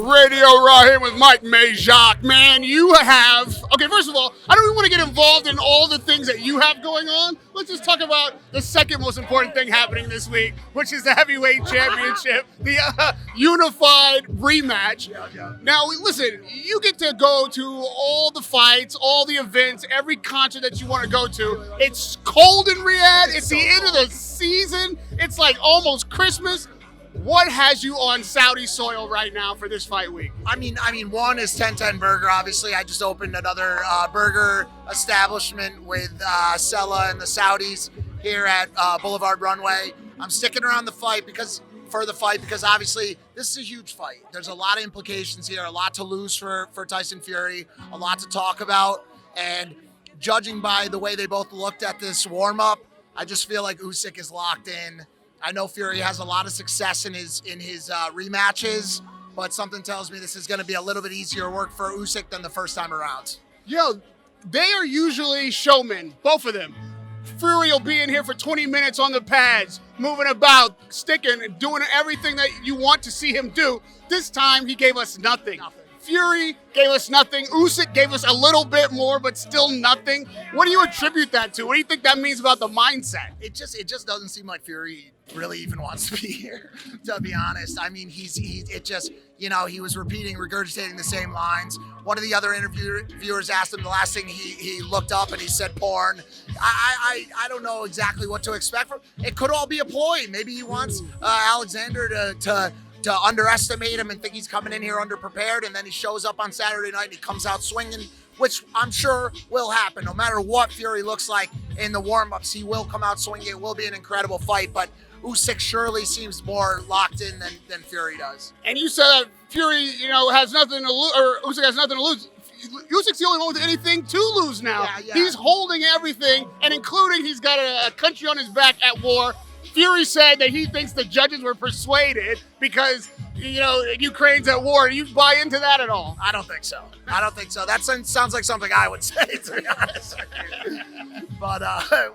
Radio Rahim with Mike Majlak. Man, you have... Okay, first of all, I don't even want to get involved in all the things that you have going on. Let's just talk about the second most important thing happening this week, which is the heavyweight championship, the unified rematch. Now, listen, you get to go to all the fights, all the events, every concert that you want to go to. It's cold in Riyadh. It's the end of the season. It's like almost Christmas. What has you on Saudi soil right now for this fight week? I mean, one is 1010 Burger. Obviously, I just opened another burger establishment with Sella and the Saudis here at Boulevard Runway. I'm sticking around because obviously this is a huge fight. There's a lot of implications here, a lot to lose for Tyson Fury, a lot to talk about, and judging by the way they both looked at this warm-up, I just feel like Usyk is locked in. I know Fury has a lot of success in his rematches, but something tells me this is going to be a little bit easier work for Usyk than the first time around. Yo, they are usually showmen, both of them. Fury will be in here for 20 minutes on the pads, moving about, sticking, and doing everything that you want to see him do. This time, he gave us nothing. Fury gave us nothing. Usyk gave us a little bit more, but still nothing. What do you attribute that to? What do you think that means about the mindset? It just doesn't seem like Fury really even wants to be here, to be honest. I mean, he was regurgitating the same lines. One of the other interviewers asked him the last thing he looked up, and he said porn. I don't know exactly what to expect from. It could all be a ploy. Maybe he wants Oleksandr to underestimate him and think he's coming in here underprepared, and then he shows up on Saturday night and he comes out swinging, which I'm sure will happen. No matter what Fury looks like in the warm-ups, he will come out swinging. It will be an incredible fight, but Usyk surely seems more locked in than Fury does. And you said that Fury, has nothing to lose, or Usyk has nothing to lose. Usyk's the only one with anything to lose now. Yeah. He's holding everything, and including he's got a country on his back at war. Fury said that he thinks the judges were persuaded because, Ukraine's at war. Do you buy into that at all? I don't think so. That sounds like something I would say, to be honest. But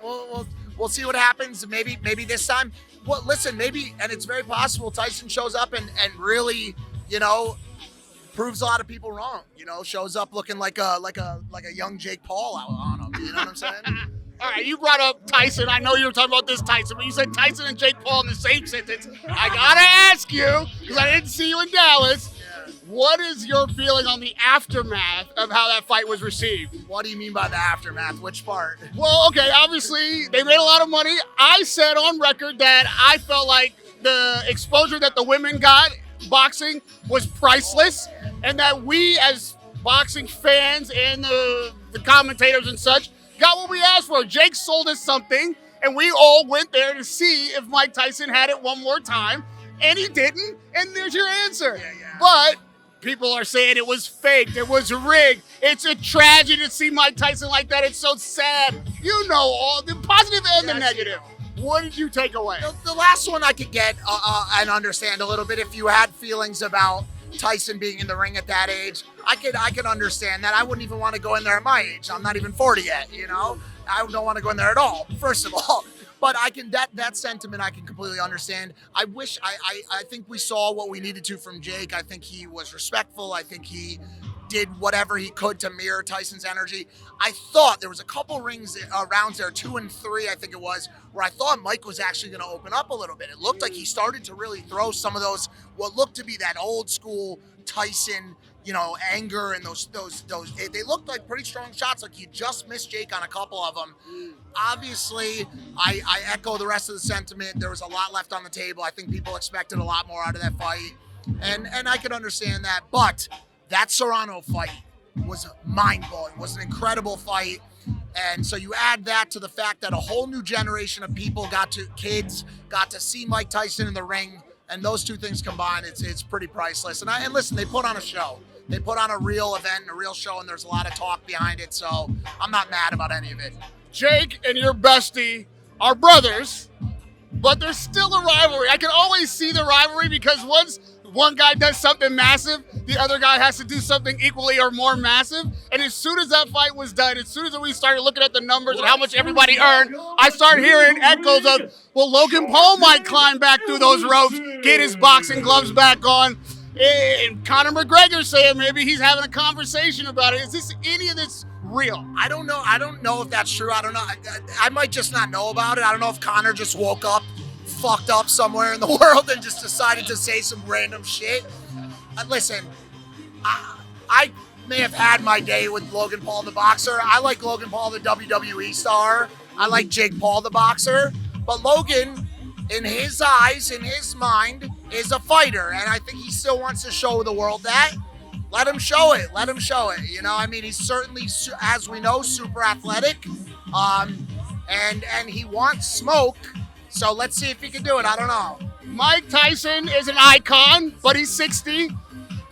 we'll see what happens. Maybe this time. Well, listen, maybe, and it's very possible Tyson shows up and really, proves a lot of people wrong. Shows up looking like a young Jake Paul out on him. You know what I'm saying? All right, you brought up Tyson. I know you were talking about this Tyson, but you said Tyson and Jake Paul in the same sentence. I got to ask you, because I didn't see you in Dallas, what is your feeling on the aftermath of how that fight was received? What do you mean by the aftermath? Which part? Well, okay, obviously, they made a lot of money. I said on record that I felt like the exposure that the women got boxing was priceless, and that we as boxing fans and the commentators and such got what we asked for. Jake sold us something, and we all went there to see if Mike Tyson had it one more time, and he didn't, and there's your answer. Yeah. But people are saying it was faked, it was rigged. It's a tragedy to see Mike Tyson like that. It's so sad. You know all the positive and the negative. What did you take away? The last one I could get and understand a little bit. If you had feelings about Tyson being in the ring at that age, I could understand that. I wouldn't even want to go in there at my age. I'm not even 40 yet, I don't want to go in there at all, first of all. But I can that sentiment I can completely understand. I think we saw what we needed to from Jake. I think he was respectful. I think he did whatever he could to mirror Tyson's energy. I thought there was a couple rounds there, 2 and 3, I think it was, where I thought Mike was actually going to open up a little bit. It looked like he started to really throw some of those, what looked to be that old school Tyson, anger, and those they looked like pretty strong shots. Like, you just missed Jake on a couple of them. Obviously, I echo the rest of the sentiment. There was a lot left on the table. I think people expected a lot more out of that fight, and I could understand that. But that Serrano fight was mind-blowing, was an incredible fight. And so you add that to the fact that a whole new generation of kids got to see Mike Tyson in the ring, and those two things combined, it's pretty priceless. And listen, they put on a show. They put on a real event, a real show, and there's a lot of talk behind it, so I'm not mad about any of it. Jake and your bestie are brothers, but there's still a rivalry. I can always see the rivalry because once one guy does something massive, the other guy has to do something equally or more massive. And as soon as that fight was done, as soon as we started looking at the numbers and how much everybody earned, I started hearing echoes of, well, Logan Paul might climb back through those ropes, get his boxing gloves back on. And Conor McGregor saying maybe he's having a conversation about it. Is this any of this real? I don't know. I don't know if that's true. I don't know. I might just not know about it. I don't know if Conor just woke up, fucked up somewhere in the world, and just decided to say some random shit. Listen, I may have had my day with Logan Paul, the boxer. I like Logan Paul, the WWE star. I like Jake Paul, the boxer. But Logan, in his eyes, in his mind, is a fighter. And I think he still wants to show the world that. Let him show it. Let him show it. You know, I mean, he's certainly, as we know, super athletic. And he wants smoke. So let's see if he can do it. I don't know. Mike Tyson is an icon, but he's 60.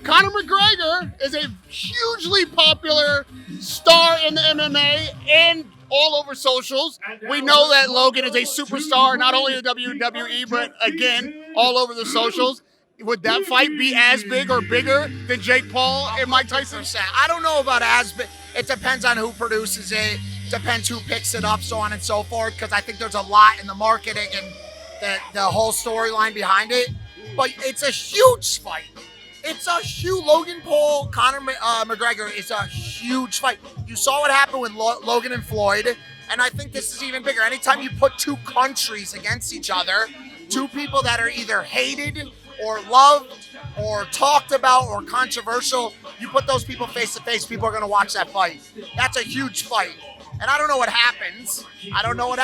Conor McGregor is a hugely popular star in the MMA and all over socials. We know that Logan is a superstar, not only in the WWE, but again, all over the socials. Would that fight be as big or bigger than Jake Paul and Mike Tyson? I don't know about as big. It depends on who produces it. Depends who picks it up, so on and so forth, because I think there's a lot in the marketing and the whole storyline behind it. But it's a huge fight. It's a huge Logan Paul, Conor McGregor is a huge fight. You saw what happened with Logan and Floyd, and I think this is even bigger. Anytime you put two countries against each other, two people that are either hated or loved or talked about or controversial, you put those people face to face, people are going to watch that fight. That's a huge fight. And I don't know what happens. I don't know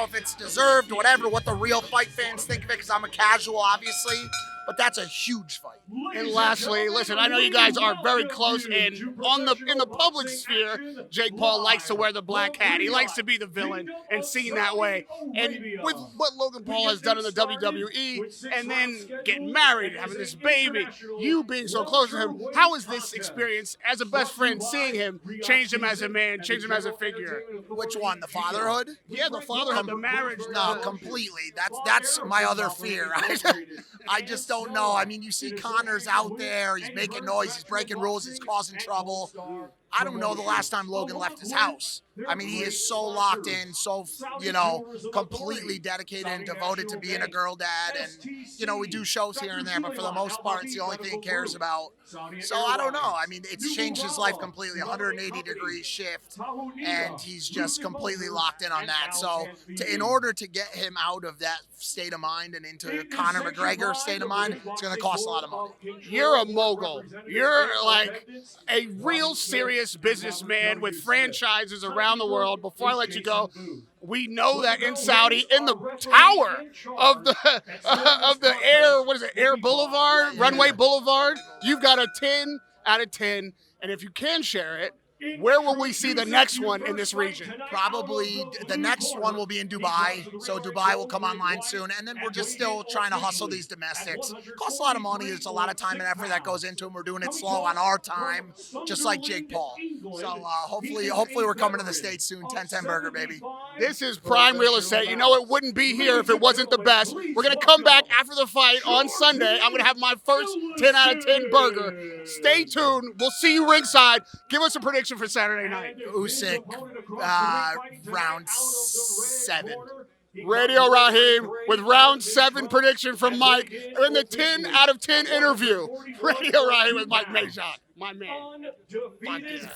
if it's deserved, whatever, what the real fight fans think of it, because I'm a casual, obviously. But that's a huge fight. And lastly, listen, I know you guys are very close, and in the public sphere, Jake Paul likes to wear the black hat. He likes to be the villain and seen that way. And with what Logan Paul has done in the WWE, and then getting married, having this baby, you being so close to him, how has this experience as a best friend, seeing him, changed him as a man, changed him as a figure? Which one? The fatherhood? Yeah, the fatherhood, the marriage. No, completely. That's my other fear. I just don't know. I mean, you see Conor's out there. He's making noise. He's breaking rules. He's causing trouble. I don't know the last time Logan left his house. I mean, he is so locked in, so, completely dedicated and devoted to being a girl dad. And, we do shows here and there, but for the most part, it's the only thing he cares about. So I don't know. I mean, it's changed his life completely, 180-degree shift, and he's just completely locked in on that. So in order to get him out of that state of mind and into Conor McGregor's state of mind, it's going to cost a lot of money. You're a mogul. You're like a real serious businessman with franchises around the world. Before I let you go, we know that in Saudi, in the tower of the Air Boulevard, Runway Boulevard, you've got a 10 out of 10. And if you can share it, where will we see the next one in this region? Probably the next one will be in Dubai. So Dubai will come online soon. And then we're just still trying to hustle these domestics. It costs a lot of money. There's a lot of time and effort that goes into them. We're doing it slow on our time, just like Jake Paul. So hopefully we're coming to the States soon. 10-10 burger, baby. This is prime real estate. You know it wouldn't be here if it wasn't the best. We're going to come back after the fight on Sunday. I'm going to have my first 10 out of 10 burger. Stay tuned. We'll see you ringside. Give us a prediction for Saturday night. Usyk, round 7. Radio Rahim with round 7 prediction from Mike in the 10 out of 10 interview. Radio Rahim with Mike Majlak, my man. Podcast.